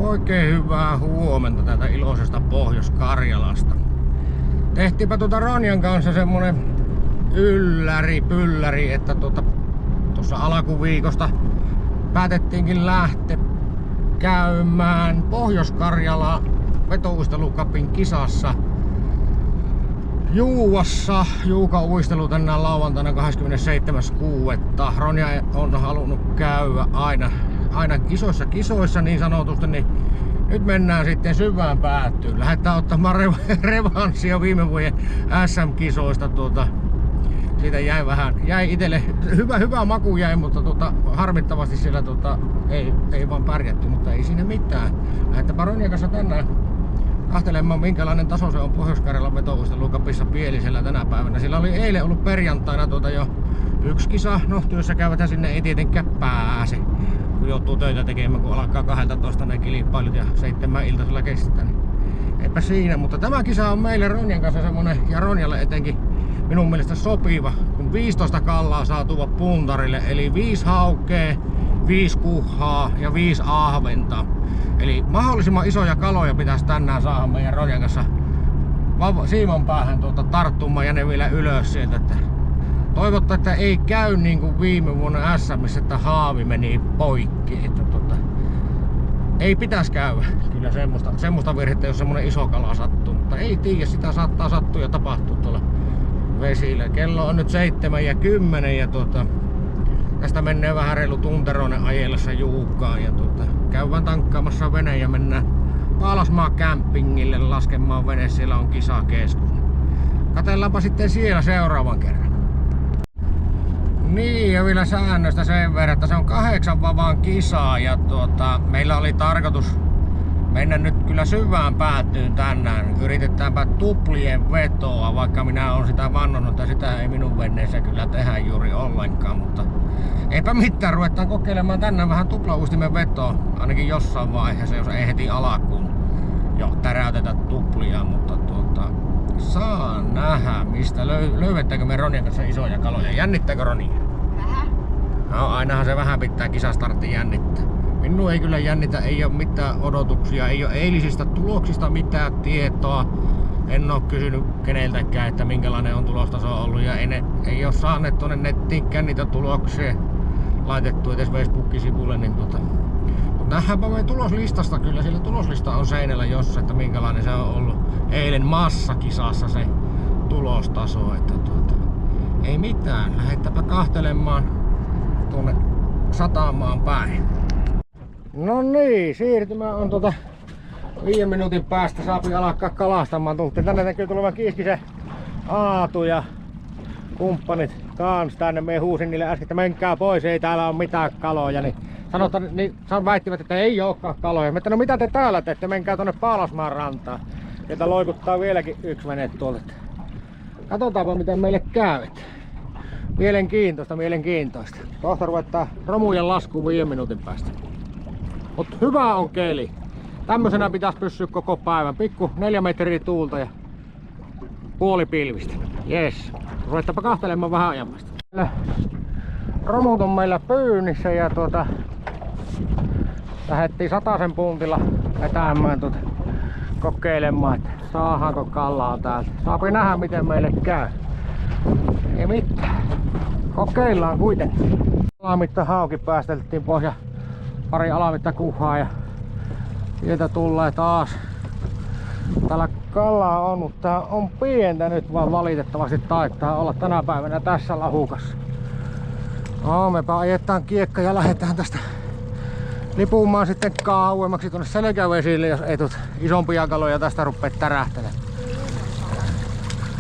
Oikein hyvää huomenta täältä iloisesta Pohjois-Karjalasta. Tehtiinpä Ronjan kanssa semmonen pylläri, että tuossa alkuviikosta päätettiinkin lähteä käymään Pohjois-Karjala vetouistelukapin kisassa Juuassa. Juuka uistelu tänään lauantaina 27.6. Ronja on halunnut käydä aina isoissa kisoissa niin sanotusti, niin nyt mennään sitten syvään päätyyn. Lähdetään ottamaan revanssia viime vuoden SM-kisoista. Siitä jäi itselle hyvä maku jäi, mutta harmittavasti siellä ei vaan pärjätty, mutta ei siinä mitään. Lähdetään Ronjan kanssa tänään kahtelemaan minkälainen taso se on Pohjois-Karjalan vetouistelukapissa Pielisellä tänä päivänä. Sillä oli eilen ollut perjantaina jo yksi kisa. No työssä käyväthän sinne ei tietenkään pääse, kun joutuu töitä tekemään, kun alkaa 12 ne kilpailut ja 7 iltaisella kestää. Niin eipä siinä, mutta tämä kisa on meille Ronjan kanssa semmonen, ja Ronjalle etenkin minun mielestä sopiva, kun 15 kallaa saa tuoda puntarille, eli 5 haukea, 5 kuhaa ja 5 ahventa. Eli mahdollisimman isoja kaloja pitäisi tänään saada meidän Ronjan kanssa siiman päähän tarttumaan ja ne vielä ylös sieltä. Että toivottavasti, että ei käy niin kuin viime vuonna SM:ssä, että haavi meni poikki. Että ei pitäisi käydä kyllä semmoista virhettä, jos semmonen iso kala sattuu. Mutta ei tiedä, sitä saattaa sattua ja tapahtua tuolla vesillä. Kello on nyt 7:10 ja tästä menee vähän reilu tunteroinen ajellessa Juukkaan ja käydään tankkaamassa vene ja mennään Paalasmaa campingille laskemaan vene, siellä on kisakeskus. Katsellaanpa sitten siellä seuraavan kerran. Niin, ja vielä säännöstä sen verran, että se on 8 vavaan kisaa ja meillä oli tarkoitus mennä nyt kyllä syvään päätyyn tänään. Yritetäänpä tuplien vetoa, vaikka minä olen sitä vannonut, että sitä ei minun veneessä kyllä tehdä juuri ollenkaan, mutta eipä mitään, ruvetaan kokeilemaan tänään vähän tuplauistimen vetoa, ainakin jossain vaiheessa, jos ei heti alkuun jo täräytetä tuplia, mutta saa nähdä, mistä löydetäänkö me Ronjan kanssa isoja kaloja. Jännittääkö Ronja? Vähän. No, ainahan se vähän pitää kisastartti jännittää. Minun ei kyllä jännitä, ei ole mitään odotuksia, ei ole eilisistä tuloksista mitään tietoa. En ole kysynyt keneltäkään, että minkälainen on tulostaso ollut ja ei ole saaneet tuonne nettiinkään niitä tuloksia laitettu edes Facebook-sivulle. Niin mutta nähdäänpä meidän tuloslistasta kyllä, sillä tuloslista on seinällä jossain, että minkälainen se on ollut eilen massakisassa se tulostaso. Että ei mitään, lähdetäänpä kahtelemaan tuonne satamaan päin. No niin, siirtymä on 5 minuutin päästä saapi alkaa kalastamaan. Tultiin tänne näkyy tulevan Kiiskisen Aatu ja kumppanit kans tänne. Me huusin niille äsken, että menkää pois, ei täällä ole mitään kaloja. Niin väittivät, että ei olekaan kaloja. Mutta no mitä te täällä teette? Menkää tonne Paalasmaan rantaan. Sieltä loikuttaa vieläkin yksi vene tuolta. Katsotaanpa miten meille käy. Mielenkiintoista. Kohta ruvetaan romujen laskuun 5 minuutin päästä. Mut hyvä on keli. Tämmösenä pitäisi pysyä koko päivän. Pikku 4 metriä tuulta ja puoli pilvistä. Jes. Ruvettaanpa kahtelemaan vähän ajamasta. Romut on meillä pyynnissä ja lähdettiin 100 puntilla vetämään kokeilemaan, että saadaanko kalaa täältä. Saapi nähdä miten meille käy. Ei mitään. Kokeillaan kuitenkin. Alamitta hauki päästeltiin pois ja pari alamitta kuhaa ja sieltä tulee taas. Täällä kalaa on, mutta tää on pientä nyt vaan valitettavasti taitaa olla tänä päivänä tässä lahukassa. No, mepä ajetaan kiekka ja lähdetään tästä lipumaan sitten kauemmaksi tuonne selkävesille, jos ei isompia kaloja tästä rupee tärähtelemään.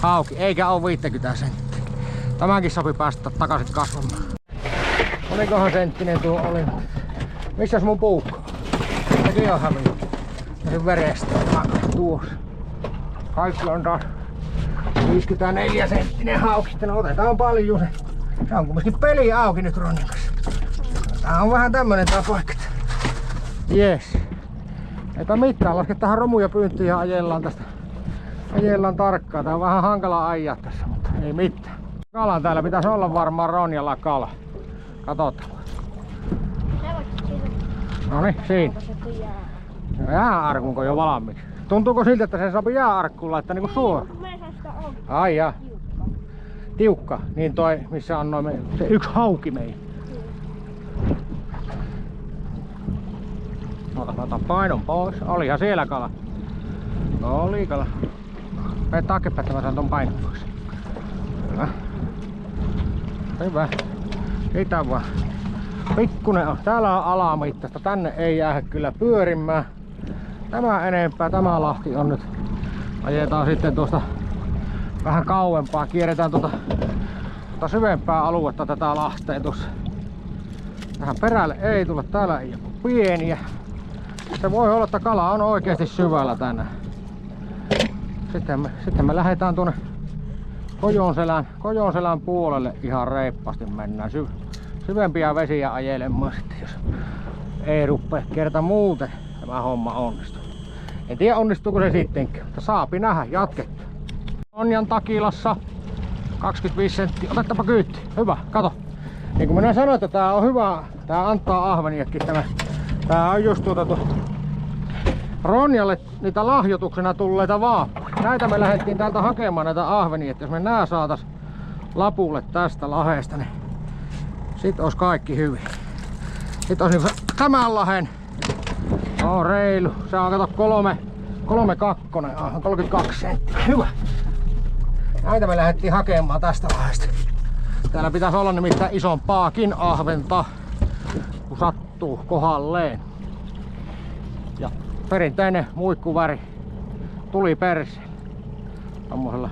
Hauki, eikä oo 50 senttiä. Tämäkin sopi päästä takaisin kasvamaan. Olikohan senttinen tuo oli? Missäs mun puukko? Sekin on hävinnyt. Ja sen verestä tuossa. Kaikki on taas 54 senttinen hauki. No otetaan paljon se. Se on kumminkin peli auki nyt Ronjan kanssa. Tää on vähän tämmönen tää paikka. Jes. Eipä mitään, lasketaan romuja pyyntiin ja ajellaan tästä. Ajellaan tarkkaan. Tää on vähän hankala ajaa tässä, mutta ei mitään. Kalan täällä pitäisi olla varmaan Ronjalla kala. Katsotaan. Noniin, siinä. Jääarkunko jo valmiiksi? Tuntuuko siltä, että se saa jääarkkuun laittaa niinku suoraan? Ai jaa. Tiukka. Niin toi, missä on noin se yksi hauki meidän. Otan painon pois. Olihan siellä kala. No oli kala. Mene taaksepäin, että mä saan ton painon pois. Hyvä. Hyvä. Itä vaan. Pikkunen on. Täällä on alamittaista. Tänne ei jää kyllä pyörimään. Tämä enempää. Tämä lahti on nyt. Ajetaan sitten tuosta vähän kauempaa. Kierretään tuota syvempää aluetta tätä lahtea tuossa. Tähän perälle ei tule. Täällä ei ole pieniä. Se voi olla, että kala on oikeasti syvällä tänään. Sitten me lähdetään tuonne Kojonselän puolelle ihan reippaasti mennään. Syvempiä vesiä ajelemaan sitten, jos ei rupea kerta muuten tämä homma onnistuu. En tiedä onnistuuko se sittenkin, mutta saapi nähdä, jatkettu. Ronjan takilassa 25 senttiä, otetaanpa kyytti. Hyvä, kato. Niin kuin minä sanoin, että tää on hyvä, tää antaa ahveniakin tämä. Tää on just Ronjalle niitä lahjoituksena tulleita vaappuja. Näitä me lähdettiin täältä hakemaan näitä ahvenia, että jos me nää saatais lapulle tästä lahesta, niin sit olisi kaikki hyvin. Sit olisi niin tämän lahen. On reilu. Se on kato 32 senttiä. Hyvä. Näitä me lähdettiin hakemaan tästä lahesta. Täällä pitäisi olla nimittäin isompaakin ahventa, kun sattuu kohdalleen. Ja perinteinen muikkuväri tuli perse. Tommosella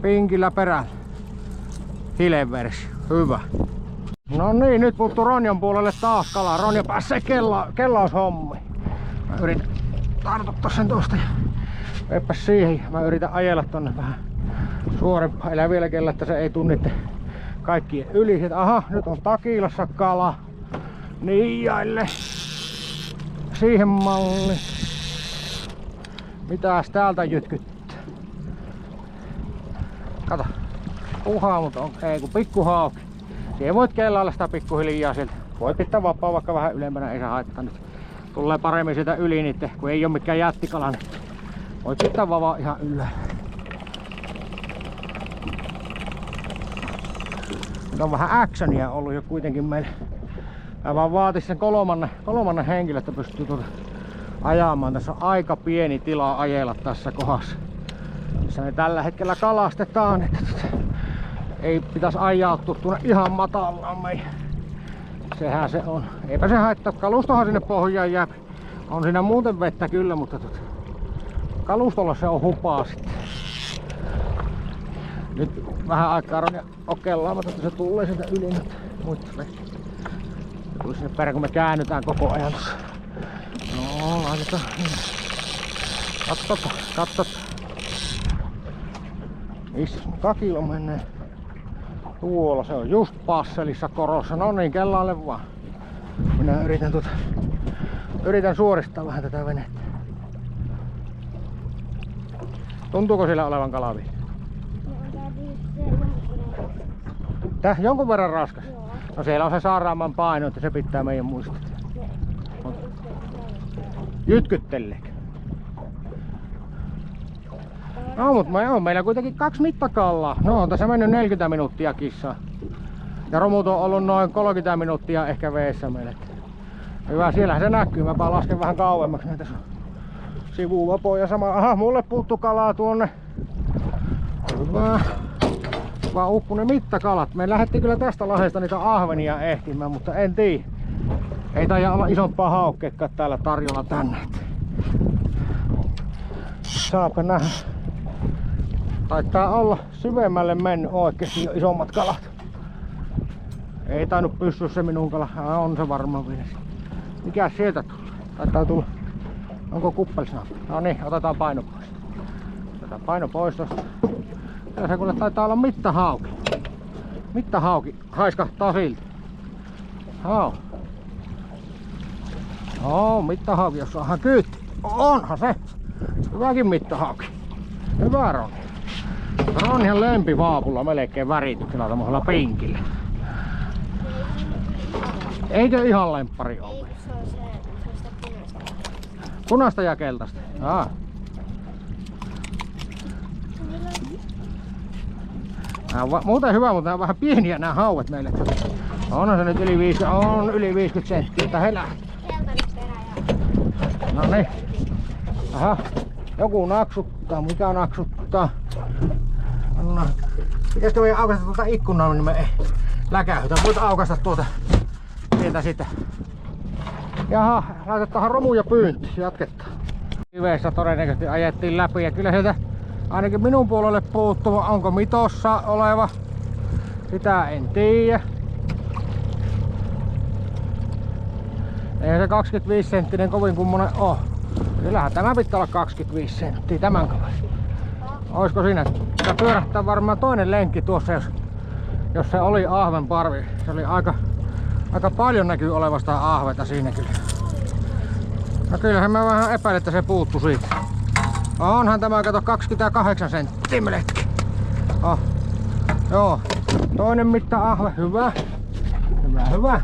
pinkillä perällä. Hileversio. Hyvä. No niin, nyt puuttuu Ronjan puolelle taas kalaa. Ronja pääsee kellaushommiin. Mä yritän tartuttaa sen tuosta ja eippäs siihen. Mä yritän ajella tonne vähän suorempaan. Elää vielä kellä, että se ei tunnitte kaikkien yli. Aha, nyt on takilassa kala. Niijaille. Siihen malliin. Mitäs täältä jytkyttää? Kato. Puhaa, mutta on ei kun pikkuhauki. Siihen voit kellailla sitä pikkuhiljaa sieltä. Voit pitää vapaa vaikka vähän ylempänä, ei se haittaa nyt. Tulee paremmin sitä yli niitä, kun ei oo mikään jättikala. Niin voit pitää vavaa ihan ylhäällä. Nyt on vähän actionia ollut jo kuitenkin meillä. Mä vaan vaatis sen kolmannen henkilö, että pystyy ajamaan. Tässä on aika pieni tila ajella tässä kohdassa, missä me tällä hetkellä kalastetaan. Että ei pitäisi ajautua tuonne ihan matalaan meidän. Sehän se on. Eipä se haittaa. Kalustohan sinne pohjaan jää. On siinä muuten vettä kyllä, mutta kalustolla se on hupaa sitten. Nyt vähän aikaa Ronja okellaan, että se tulee sieltä yli nyt. Muistelee. Se tuli sinne perään, kun me käännytään koko ajan. No, laitetaan. Katsota. Missä takilla menee? Tuolla se on just passelissa korossa. No niin, kellaalle vaan. Minä yritän suoristaa vähän tätä venettä. Tuntuuko sillä olevan kalavi? Tää jonkun verran raskas? No siellä on se saaraaman paino, että se pitää meidän muistaa. Jytkytteleekö? No mut on meillä kuitenkin 2 mittakallaa. No on tässä mennyt 40 minuuttia kissaa. Ja romut on ollut noin 30 minuuttia ehkä veessä meille. Hyvä, siellähän se näkyy. Mäpä lasken vähän kauemmaksi näitä sivuvapoja sama. Aha, mulle puuttu kalaa tuonne. Hyvä. Vaan uppu ne mittakalat. Me lähdettiin kyllä tästä lahdesta niitä ahvenia ehtimään, mutta en tiedä. Ei taida olla isompaa haukkeekkaan täällä tarjolla tänne. Saapa nähdä. Taitaa olla syvemmälle mennyt oikeesti jo isommat kalat. Ei tainnut pystyä se minun kala. On se varmaan vielä. Mikä sieltä tulee? Taitaa tulla. Onko kuppelsaappi? No niin, otetaan paino pois. Otetaan paino pois tosta. Ja se kuule taitaa olla mittahauki. Mittahauki haiskahtaa siltä. Hau. No, mittahauki, jos saadaan kyytti. Onhan se. Hyväkin mittahauki. Hyvä Ronja. Ronjan lempivaapulla melkein värityksellä tommosella pinkillä. Eikö ihan lemppari ole? Punaista ja keltaista. Muuten hyvä, mutta nämä on vähän pieniä nämä hauet meille. Onhan se nyt yli 50 senttiä, että he lähtee. No niin. Aha. Joku naksuttaa. Mikä naksuttaa? No. Pitäisikö meidän aukaista tuota ikkunaa, niin me ei läkähytä. Voit aukaista tuota sieltä sitä. Jaha, laitetaan romu ja pyynti. Jatketaan. Kiveissä todennäköisesti ajettiin läpi ja kyllä sieltä ainakin minun puolelle puuttuva. Onko mitossa oleva? Sitä en tiedä. Eihän se 25 senttinen kovin kummonen oo. Kyllähän tämä pitää olla 25 senttiä tämän kaveri. Oisko siinä? Sitä pyörähtää varmaan toinen lenkki tuossa, jos se oli ahvenparvi. Se oli aika paljon näkyy olevasta ahveta siinä kyllä. No kyllähän mä vähän epäilen, että se puuttu siitä. Onhan tämä, kato, 28 senttiä melkein. Joo. Toinen mitta ahve. Hyvä. Hyvä.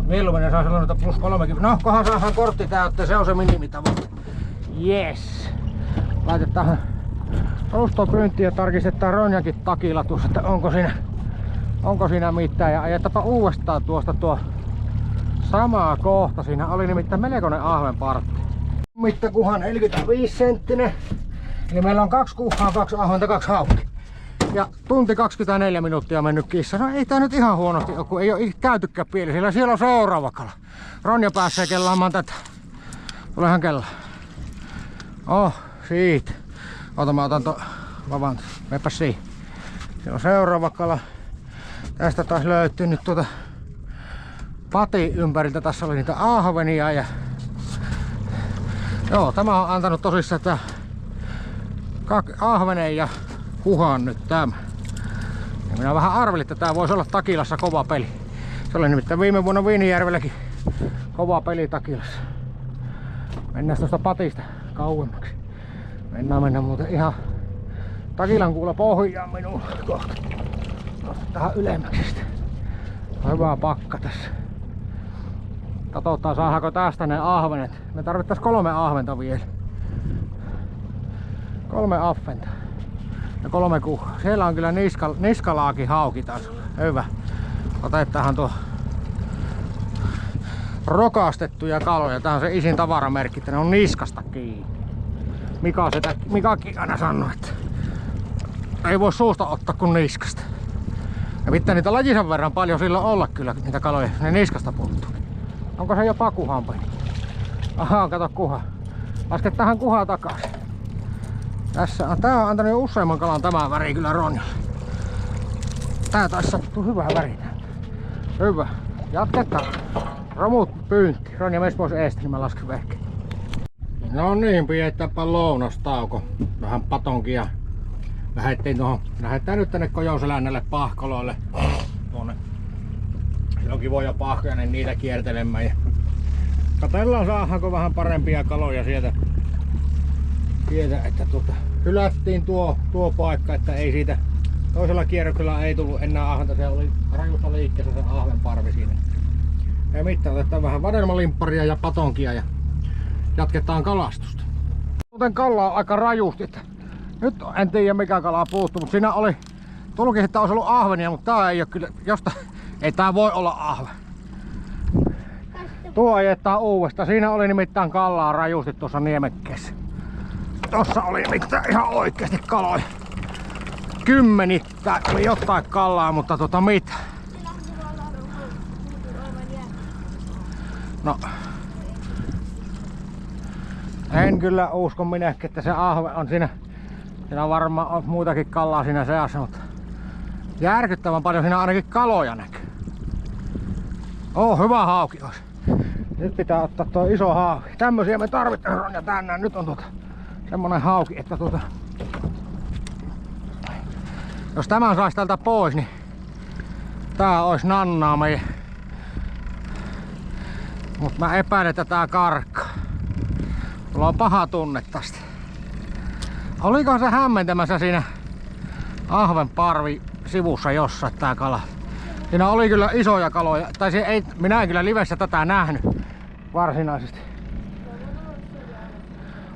Mieluummin saa silloin noita plus 30. No, kohan saadaan kortti täyttä. Se on se minimitavoite. Yes. Laitetaan rustopyyntiä ja tarkistetaan Ronjankin takilla tuossa, että onko siinä mitään. Ja ajettapa uudestaan tuosta tuo samaa kohta. Siinä oli nimittäin melkoinen ahvenpartti. Mittakuhan 45 senttinen. Eli meillä on 2 kuhaa, 2 ahventa, 2 haukki. Ja tunti 24 minuuttia mennyt kissa. No ei tää nyt ihan huonosti ole, kun ei ole käytykään pieli. Siellä on seuraava kala. Ronja pääsee kellaamaan tätä. Tulehan kellaan. Siitä. Ota, mä otan vavaan. Mepäs siihen. Siellä on seuraava kala. Tästä taas löytyy nyt patin ympäriltä. Tässä oli niitä ahvenia ja joo, tämä on antanut tosissaan tää ahvenen ja kuhan nyt tämä. Ja minä vähän arvelin, että tää voisi olla Takilassa kova peli. Se oli nimittäin viime vuonna Viinijärvelläkin kova peli Takilassa. Mennään tuosta patista kauemmaksi. Mennään muuten ihan Takilan kuulla pohjaan minuun kohta. Nostetaan ylemmäksi sitä. Hyvä pakka tässä. Katsotaan saadaanko tästä ne ahvenet. Me tarvittais 3 ahventa vielä. 3 ahventa. Ja 3 kuhaa. Siellä on kyllä niskalaakin hauki taas. Hyvä. Otetaan tuo rokastettuja kaloja. Tää on se isin tavaramerkki, että ne on niskasta kiinni. Mikakin aina sanoo, että ei voi suusta ottaa kuin niskasta. Ja pitää niitä lajisen verran paljon silloin olla kyllä niitä kaloja, ne niskasta puuttuu. Onko se jopa kuhanpeli? Aha, kato kuha. Laske tähän kuhaa takaisin. Tässä on, tää on antanut jo useamman kalan tämä väri kyllä Ronjalle. Tää taisi sattua hyvä väri. Hyvä. Jatketaan. Romut pyynti. Ronja meis pois eestä, niin mä lasken vehkeä. No niin, pidetäänpä lounastauko. Vähän patonkia. Lähdetään nyt tänne Kojoselännälle pahkoloille. Tuonne Jokivoja pahkoja, niin niitä kiertelemään. Ja katsellaan saadaanko vähän parempia kaloja sieltä. Että hylättiin tuo paikka, että ei siitä toisella kierroksella ei tullut enää ahventa. Se oli rajussa liikkeessä se ahvenparvi siinä. Ei mitään, otetaan vähän vadelmalimpparia ja patonkia ja jatketaan kalastusta. Muuten kala on aika rajusti. Nyt en tiedä mikä kala puuttuu, mutta siinä oli tulkin, että olisi ollut ahvenia, mutta tää ei ole kyllä, ei tää voi olla ahve. Tuo ajetaan uudestaan. Siinä oli nimittäin kalaa rajusti tuossa niemekkeessä. Tossa oli nimittäin ihan oikeasti kaloja. Kymmenittäin oli jotain kalaa, mutta mitä? No. En kyllä usko minäkin, että se ahve on siinä. Siinä varmaan on muutakin kalaa siinä seassa, mutta järkyttävän paljon siinä ainakin kaloja näkyy. Hyvä hauki olisi. Nyt pitää ottaa tuo iso hauki. Tämmösiä me tarvitaan Ronja tänään. Nyt on semmonen hauki, että jos tämän saisi tältä pois, niin tää olisi nannaa meidän. Mut mä epäilen, että tää karkkaa. Mulla on paha tunne tästä. Olikohan se hämmentämässä siinä ahvenparvi sivussa jossain tää kala? Siinä oli kyllä isoja kaloja. Tai minä en kyllä livessä tätä nähnyt. varsinaisesti.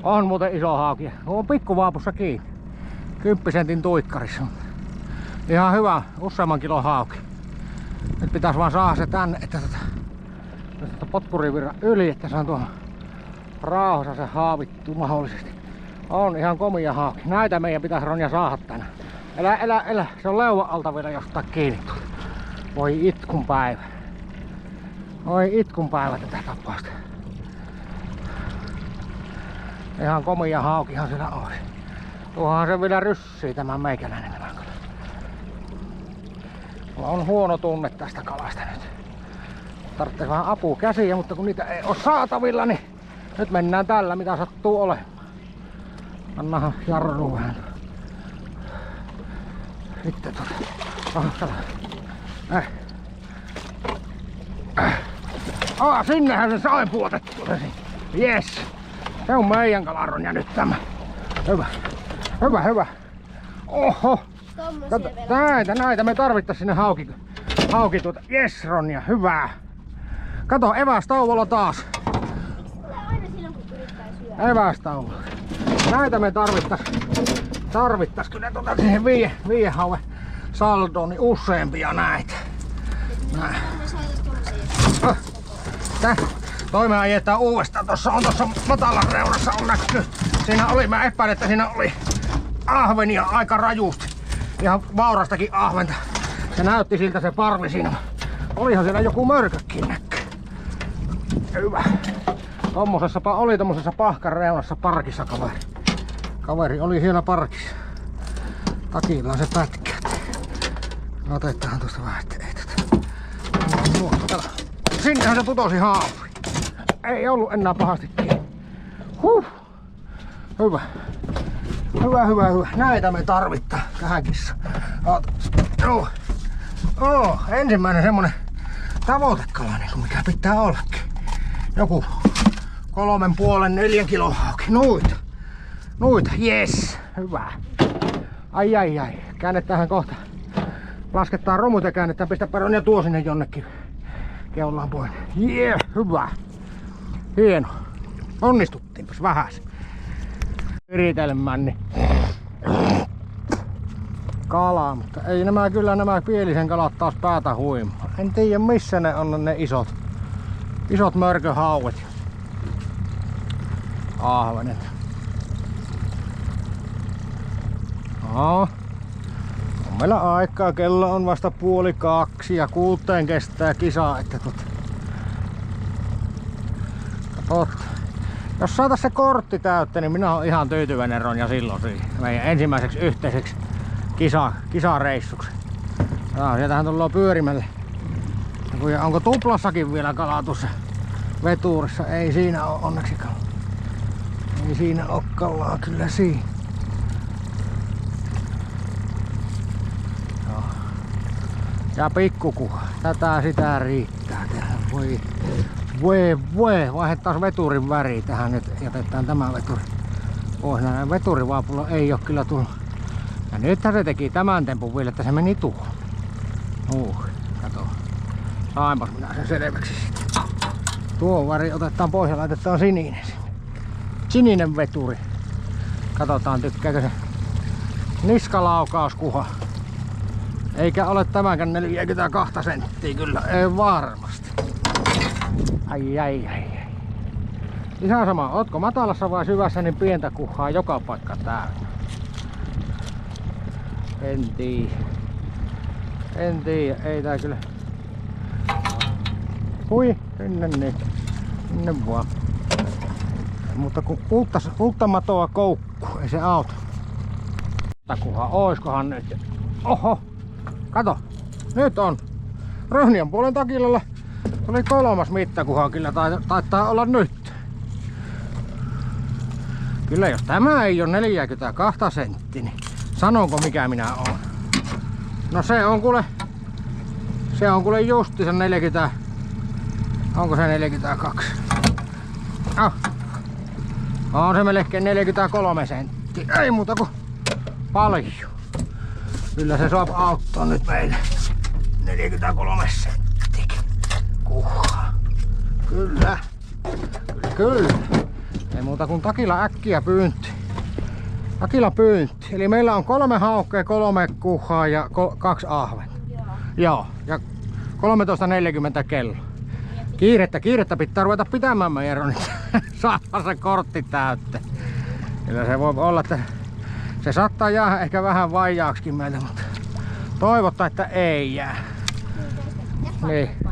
On muuten iso hauki. On pikkuvaapussa kiinni. 10 sentin tuikkarissa. Ihan hyvä, useamman kilon hauki. Nyt pitäisi vaan saada se tänne, että potkurivirran yli, että saan tuohon rauhassa se haavittuu mahdollisesti. On ihan komia hauki. Näitä meidän pitäisi Ronja saada tänään. Elä. Se on leuvan alta vielä jostain kiinni. Voi itkun päivä. Oi itkun päivä tätä tapausta. Ihan komia haukihan siellä olisi. Tuohan se vielä ryssii tämän meikäläinen. Mulla on huono tunne tästä kalasta nyt. Tarvitsee vähän apua käsiä, mutta kun niitä ei ole saatavilla, niin nyt mennään tällä mitä sattuu olemaan. Annahan jarru vähän. Sitten sinnehän se sai puotettu. Jes. Se on meidän kalaronja nyt tämä. Hyvä. Oho. Kato, näitä me tarvittais sinne hauki Jes Ronja, hyvää. Kato, evästauvolla taas. Miksi tulee aina silloin kun yrittää syödä? Evästauvolla. Näitä me tarvittais kyllä siihen viiden hauen saldoon niin useampia näitä. Toi me ajetaan uudestaan. Tuossa matalan reunassa on näkyy. Siinä oli, mä epäilen, että siinä oli ahvenia aika rajusti. Ihan vaurastakin ahventa. Se näytti siltä se parvi siinä. Olihan siellä joku mörkökin näkyy. Hyvä. Oli tommosessa pahkan reunassa parkissa kaveri. Kaveri oli siellä parkissa. Takillaan se pätkä. Otetaan tuosta vähän. Sinnehän se putosi haavi. Ei ollut enää pahasti kiinni. Hyvä. Näitä me tarvittaa tähän kissaan. Ensimmäinen semmonen tavoitekala, niin kuin mikä pitää ollakin. Joku 3,5-4 kilon hauki. Noita, jes. Hyvä. Ai. Käännetään kohta. Lasketaan romut ja käännetään. Pistä Ronja tuo sinne jonnekin keulaan pois. Hyvä. Hieno. Onnistuttiinpas vähäsen. Viritelmän niin kalaa, mutta ei nämä pielisen kalat taas päätä huimaa. En tiedä missä ne on ne isot mörköhauet. Ahvenet. On meillä aikaa, kello on vasta 1:30 ja 6 kestää kisa, että katot. Jos saatais se kortti täyttä, niin minä oon ihan tyytyväinen Ronja silloin siihen. Meidän ensimmäiseksi yhteiseksi kisareissuksi. Sieltähän tullaan pyörimälle. Onko tuplassakin vielä kalaa tuossa veturissa? Ei siinä oo onneksi kalaa. Ei siinä oo kalaa kyllä siinä. Ja pikkukuha. Tätä sitä riittää tähän. Voi. Vaihdetaan veturin väri tähän nyt. Jätetään tämä veturi pois. Veturivaapulla ei oo kyllä tullut. Ja nythän se teki tämän tempun vielä, että se meni tuohon. Kato. Sainpas minä sen selväksi sitten. Tuo väri otetaan pois ja laitetaan sininen. Sininen veturi. Katsotaan tykkääkö se niskalaukauskuha. Eikä ole tämänkään 42 senttiä kyllä, ei varmasti. Ai. Ihan sama, ootko matalassa vai syvässä, niin pientä kuhaa joka paikka täynnä. En tiedä, ei tää kyllä. Sinne vaan. Mutta kun uutta matoa koukkuu, ei se auta. Kuha, oiskohan nyt? Oho! Kato, nyt on. Röhniän puolen takilalla oli 3. mittakuha, kyllä taitaa olla nyt. Kyllä jos tämä ei ole 42 senttiä, niin sanonko mikä minä oon? No se on kuule justi se 40. Onko se 42? On se melkein 43 senttiä. Ei muuta kuin paljon. Kyllä se saa auttaa nyt meille. 43 senttiä. Kuha. Kyllä. kyllä. Ei muuta kuin takilla äkkiä pyynti. Takilla pyynti. Eli meillä on 3 haukkea, 3 kuhaa ja 2 ahventa. Joo. Ja 13.40 kello. Kiirettä pitää ruveta pitämään meidän Ronit. Saadaan se kortti täyttä. Kyllä se voi olla, että se saattaa jäädä ehkä vähän vajaaksikin meiltä, mutta toivotaan, että ei jää.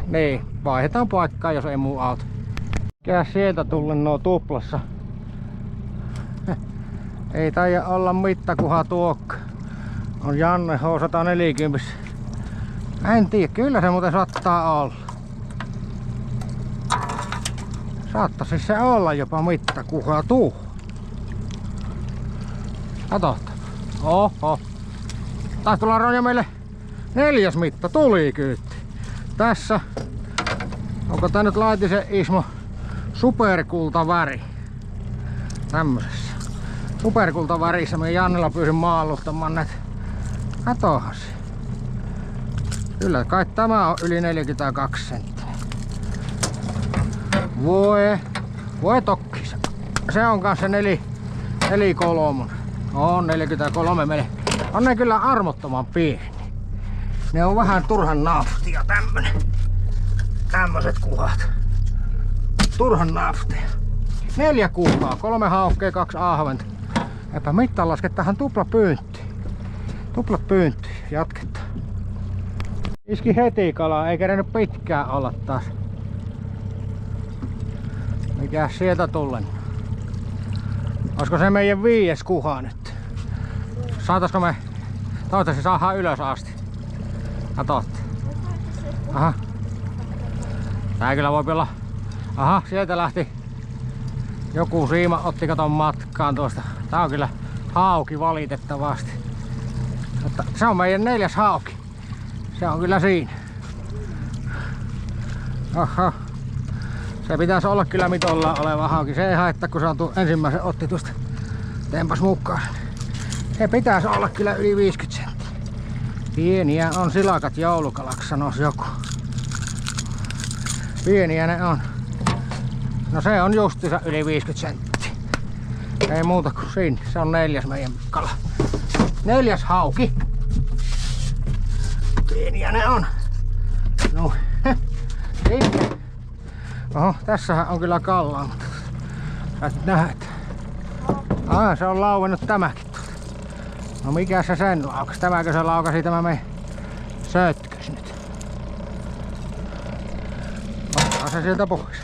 Niin, vaihdetaan paikkaa, jos ei muu auto. Mikä sieltä tullen nuo tuplassa? Ei taida olla mittakuha tuokka. On Janne H140. En tiedä, kyllä se muuten saattaa olla. Saattaisi se olla jopa mittakuha tuu. Katsotaan. Oho. Taisi tulla Ronja meille 4. mitta. Tuli kyytti. Tässä. Onko tää nyt Laitisen Ismo superkultaväri? Tämmösessä. Superkultavärissä me Jannella pyysin maalluttamaan näitä. Katohan se. Kyllä kai tämä on yli 42 senttiä. Voi tokkis. Se on kanssa 4,3. On 43 meille. On ne kyllä armottoman pieni. Ne on vähän turhan naftia tämmöset kuhat. Turhan naftia. 4 kuhaa, 3 haukkea, 2 ahventa. Eipä mittaan laske tähän tuplapyyntiin. Tuplapyyntiin, jatketaan. Iski heti kalaa, ei kerennyt pitkään olla taas. Mikäs sieltä tullen? Olisiko se meidän 5. kuha nyt? Saataisko me? Toivottavasti saadaan ylös asti. Katsotte. Aha. Tää kyllä voi olla. Aha, sieltä lähti. Joku siima otti katon matkaan tuosta. Tää on kyllä hauki valitettavasti. Mutta se on meidän 4. hauki. Se on kyllä siinä. Aha. Se pitäisi olla kyllä mitollaan oleva hauki. Se ei haittaa, kun se on ensimmäisen otti tuosta. Tempas mukaan. Se pitäisi olla kyllä yli 50 senttiä. Pieniä on silakat joulukalaksi, sanois joku. Pieniä ne on. No se on justiinsa yli 50 senttiä. Ei muuta kuin siinä. Se on 4. meidän kala. 4. hauki. Pieniä ne on. No. Sitten. Oho, tässähän on kyllä kallaa, mutta sä et näet. Se on lauennut tämäkin. No mikä se sen laukas? Tämäkö se laukasi tämä meidän sötkös nyt? Ottaa se sieltä pois.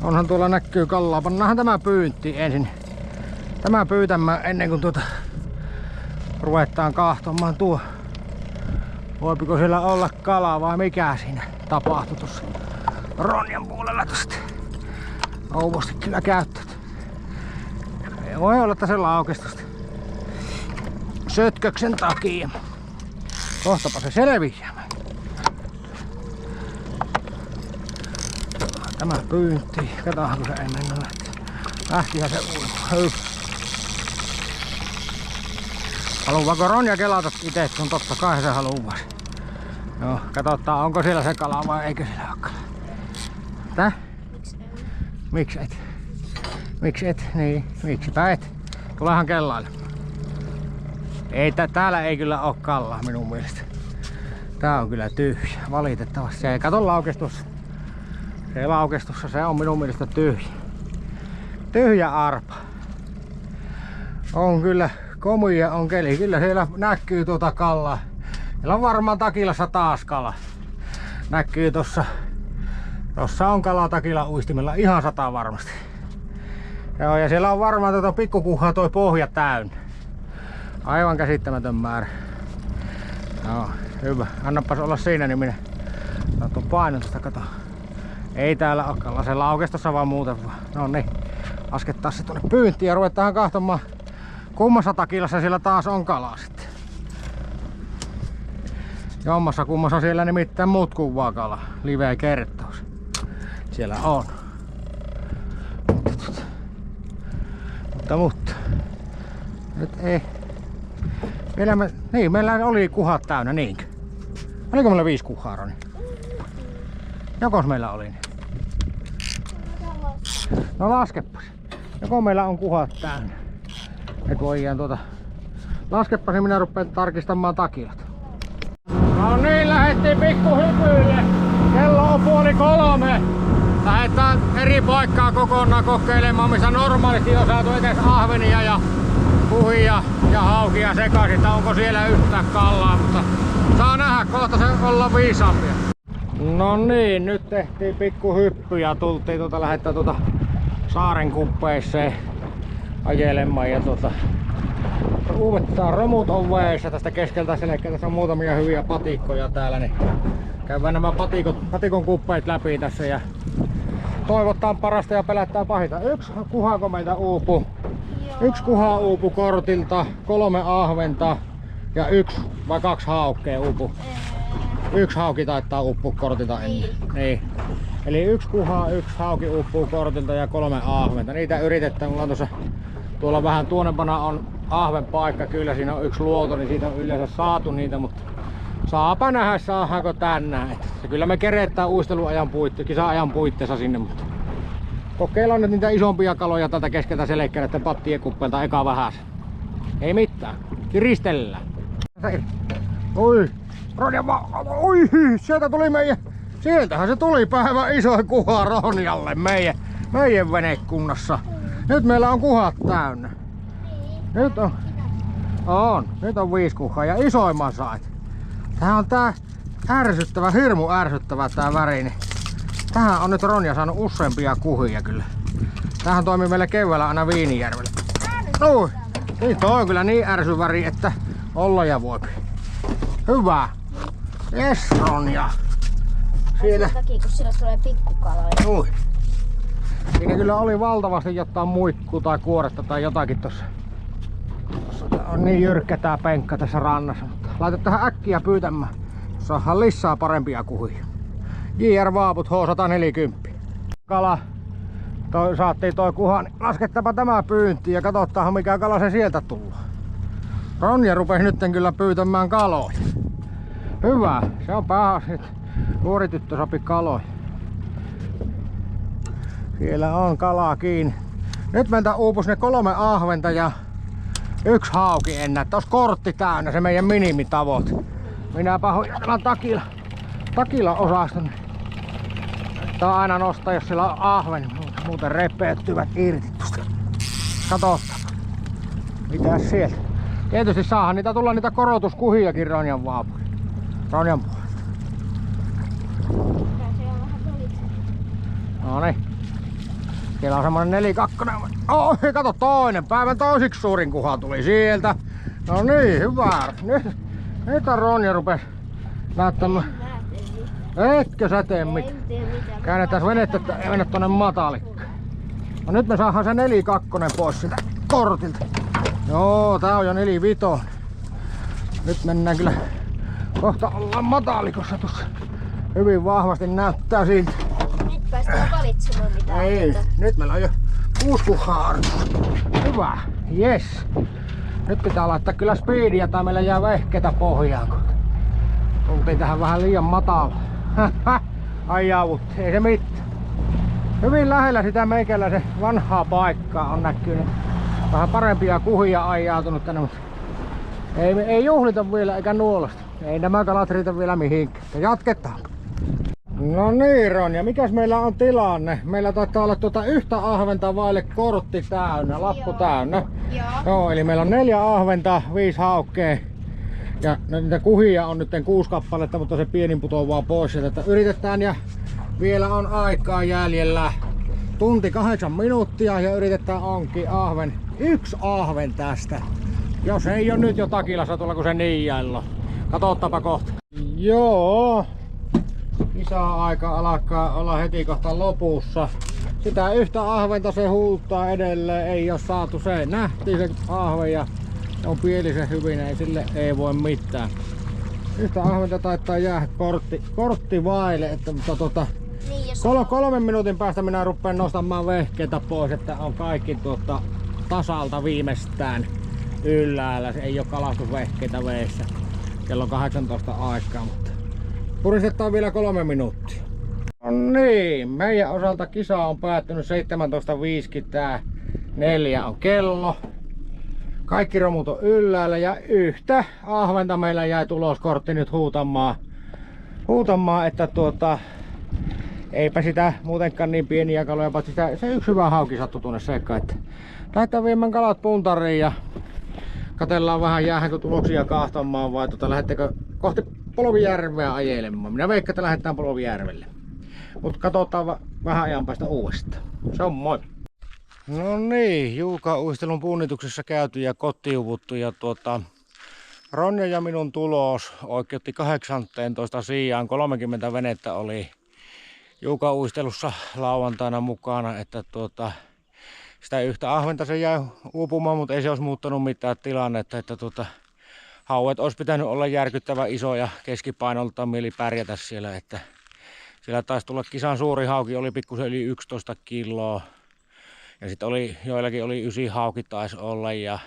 Onhan tuolla näkyy kallaa. Pannaanhan tämä pyyntiin ensin. Tämä pyytämään ennen kuin ruvetaan kahtomaan tuo. Voipiko siellä olla kalaa vai mikä siinä tapahtui tuossa Ronjan puolella tosta. Ouvosti kyllä käyttänyt. Voi olla, että se laukesi tosta sötköksen takia. Kohtapa se selviää. Tämä pyynti. Katsotaan, kun se ei mennä lähteä. Lähtihän se uimaan. Haluaako Ronja kelata itse, kun totta kai se haluaa. Joo, katsotaan onko siellä se kala vai eikö siellä ole kala. Tää? Miksi et? Miksi et? Niin, miksipä et? Tulehan kellaille. Ei, täällä ei kyllä oo kallaa minun mielestä. Tää on kyllä tyhjä, valitettavasti. Se ei kato laukestussa. Se laukestussa, se on minun mielestä tyhjä. Tyhjä arpa. On kyllä komia on keli. Kyllä siellä näkyy tuota kallaa. Siellä on varmaan takilassa taas kala. Näkyy tossa. Tossa on kala takilla uistimella ihan 100 varmasti. Joo, ja siellä on varmaan tuota pikkukuhaa toi pohja täynnä. Aivan käsittämätön määrä. Joo, hyvä. Annapas olla siinä, niin minä otan painon tästä, kato. Ei täällä ole kala. Se laukesi tossa vaan muuten vaan. No niin. Laskettaa se tuonne pyyntiin ja ruvetaan kahtomaan. Kummassa takilassa siellä taas on kalaa sitten. Jommassa kummassa siellä nimittäin muut kuvaa kalaa. Liveä kertaus. Siellä on. Mutta. Nyt ei. Vielä niin, meillä oli kuhat täynnä, niinkö? Oliko meillä 5 kuhaa, Roni? Jokos meillä oli? No laskepas. Joko meillä on kuhat täynnä. Et voidaan laskepas, niin minä rupean tarkistamaan takilat. No niin, lähdettiin pikkuhypyille. Kello on 2:30. Lähdetään eri paikkaa kokonaan kokeilemaan, missä normaalisti on saatu edes ahvenia ja kuhia ja haukia sekaisin, että onko siellä yhtään kallaa, mutta saa nähdä, kohta se olla viisaampia. No niin, nyt tehtiin pikkuhyppy ja tultiin lähdetään saaren kuppeeseen ajelemaan ja uudestaan romut on veessä tästä keskeltä selkeä. Tässä on muutamia hyviä patikkoja täällä, niin käydään nämä patikon kuppeet läpi tässä ja toivottaan parasta ja pelättää pahinta. Yksi kuhako meiltä uupuu. Yksi kuha uupuu kortilta, 3 ahventa ja 1 vai 2 haukkea uupuu. 1 hauki taittaa uupua kortilta ennen. Niin. Eli 1 kuha, 1 hauki uupuu kortilta ja 3 ahventa. Niitä yritetään. Mulla on tuolla vähän tuonnepana on ahven paikka. Kyllä siinä on 1 luoto, niin siitä on yleensä saatu niitä, mutta saapa nähdä saadaanko tänään. Kyllä me keretään uisteluajan kisa-ajan puitteissa sinne, mutta kokeillaan nyt niitä isompia kaloja tältä keskeltä selekkäistä pattien kuppeilta eka vähäsen. Ei mitään, kiristellään. Oi, oi, sieltä tuli sieltähän se tuli päivän iso kuha Ronjalle meidän venekunnassa. Nyt meillä on kuhat täynnä. Nyt on 5 kuhaa ja isoimman sait. Tää on ärsyttävä, hirmu ärsyttävä tää väri. Niin tähän on nyt Ronja saanut useampia kuhia kyllä. Tämähän toimii meillä keväällä aina Viinijärvellä. Oi, niin toi on kyllä niin ärsyväri, että olla ja voi. Hyvä. Jes Ronja. Siitä. Takia, kun sillä tulee pikkukaloja. Oi. Siinä kyllä oli valtavasti jotain muikkuu tai kuoretta tai jotakin tossa. Tää on niin jyrkkä tää penkka tässä rannassa. Laita tähän äkkiä pyytämään. Saadaan lisää parempia kuhia. JR Vaaput H140. Kala. Saatiin toi kuha, niin laskettapa tämä pyyntiin ja katsotaan mikä kala se sieltä tulee. Ronja rupesi nyt kyllä pyytämään kaloja. Hyvä, se on paha sit. Nuori tyttö sopi kaloja. Siellä on kalaa kiinni. Nyt meiltä uupus ne 3 ahventa ja 1 hauki ennä. Tos kortti täynnä, se meidän minimitavoite. Minäpä hoidan takilla osaston. Tää aina nostaa, jos sillä on ahven. Muuten repeettyvät irti tuosta. Katsotaan. Mitäs sieltä? Tietysti saahan niitä korotuskuhiakin Ronjan Vaapuri. Ronjan puolesta. Noniin. Siellä on semmonen 4-2. Oh, kato toinen. Päivän toisiksi suurin kuha tuli sieltä. No niin, hyvä. Nyt on Ronja rupes näyttämään. Etkö sä tee mitään? Käännetään venettä, että ei mennä tonne matalikkaan. No nyt me saadaan se 4-2 pois siltä kortilta. Joo, tää on jo 4-5. Nyt mennään kyllä. Kohta ollaan matalikossa tuossa. Hyvin vahvasti näyttää siltä. Nyt päästään valitsemaan mitä. Ei, nyt meillä on jo 6 kuhaa. Hyvä, yes. Nyt pitää laittaa kyllä speedia tai meillä jää vehketä pohjaan. Tultiin tähän vähän liian matala. Ai jautti, ei se mitään. Hyvin lähellä sitä meikällä se vanhaa paikkaa on näkynyt. Vähän parempia kuhia ajautunut tänne, mutta ei juhlita vielä eikä nuolasta. Ei nämä kalat riitä vielä mihinkään. Jatketaan. No niin Ronja, mikäs meillä on tilanne? Meillä taitaa olla yhtä ahventa vaille kortti täynnä, lappu täynnä. Joo, eli meillä on 4 ahventa, 5 haukkea. Ja niitä kuhia on nyt 6 kappaletta, mutta se pienin putoaa pois. Että yritetään ja vielä on aikaa jäljellä. Tunti 8 minuuttia ja yritetään onkin yksi ahven tästä. Jos ei ole nyt jo takilassa tuolla kun se niijailla. Katsotaanpa kohta. Joo. Kisa-aika alkaa olla heti kohta lopussa. Sitä yhtä ahventa se huuttaa edelleen. Ei ole saatu se. Nähtiin se ahven ja on pielisen hyvin. Ei sille ei voi mitään. Yhtä ahventa taitaa jäädä kortti vaille. Että, mutta niin, 3 minuutin päästä minä rupean nostamaan vehkeitä pois. Että on kaikki tasalta viimeistään ylhäällä. Se ei ole kalastusvehkeitä veessä. Kello 18 aikaa. Mutta puristetaan vielä 3 minuuttia. No niin, meidän osalta kisa on päättynyt 17.54 on kello. Kaikki romut on ylhäällä ja yhtä ahventa meillä jäi tuloskortti nyt huutamaan, että eipä sitä muutenkaan niin pieniä kaloja, paitsi se yksi hyvä hauki sattui tuonne sekaan, että lähdetään viemään kalat puntariin ja katsellaan vähän jäähänkö tuloksia kahtomaan vai lähdettekö kohti Polvijärveä ajelemaan. Minä veikkaan, että lähdetään Polvijärvelle. Mutta katsotaan vähän ajan päästä uudestaan. Se on moi! No niin, Juuka-uistelun punnituksessa käyty ja kotiuvuttu ja Ronja ja minun tulos oikeutti 18 sijaan. 30 venettä oli Juuka-uistelussa lauantaina mukana, että sitä yhtä ahventa se jäi uupumaan, mutta ei se olisi muuttanut mitään tilannetta, että hauet olisi pitänyt olla järkyttävän isoja keskipainoltaan mieli pärjätä siellä, että siellä taisi tulla kisan suuri hauki, oli pikkusen yli 11 kiloa. Ja sitten joillakin oli 9 hauki taisi olla ja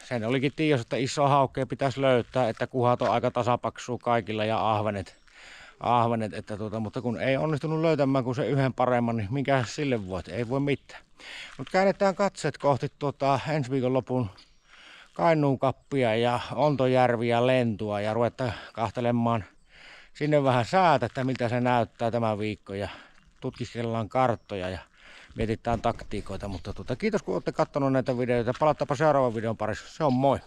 sen olikin tiedossa, että iso haukea pitäisi löytää, että kuhat on aika tasapaksua kaikilla ja ahvenet että mutta kun ei onnistunut löytämään kuin se yhden paremman, niin minkä sille voi, ei voi mitään. Mutta käännetään katseet kohti ensi viikon lopun Kainuun kappia ja Ontojärviä lentua ja ruvetaan kahtelemaan sinne vähän säätä, että miltä se näyttää tämä viikko ja tutkiskellaan karttoja ja mietitään taktiikoita, mutta kiitos kun olette katsoneet näitä videoita. Palataanpa seuraavan videon parissa. Se on moi!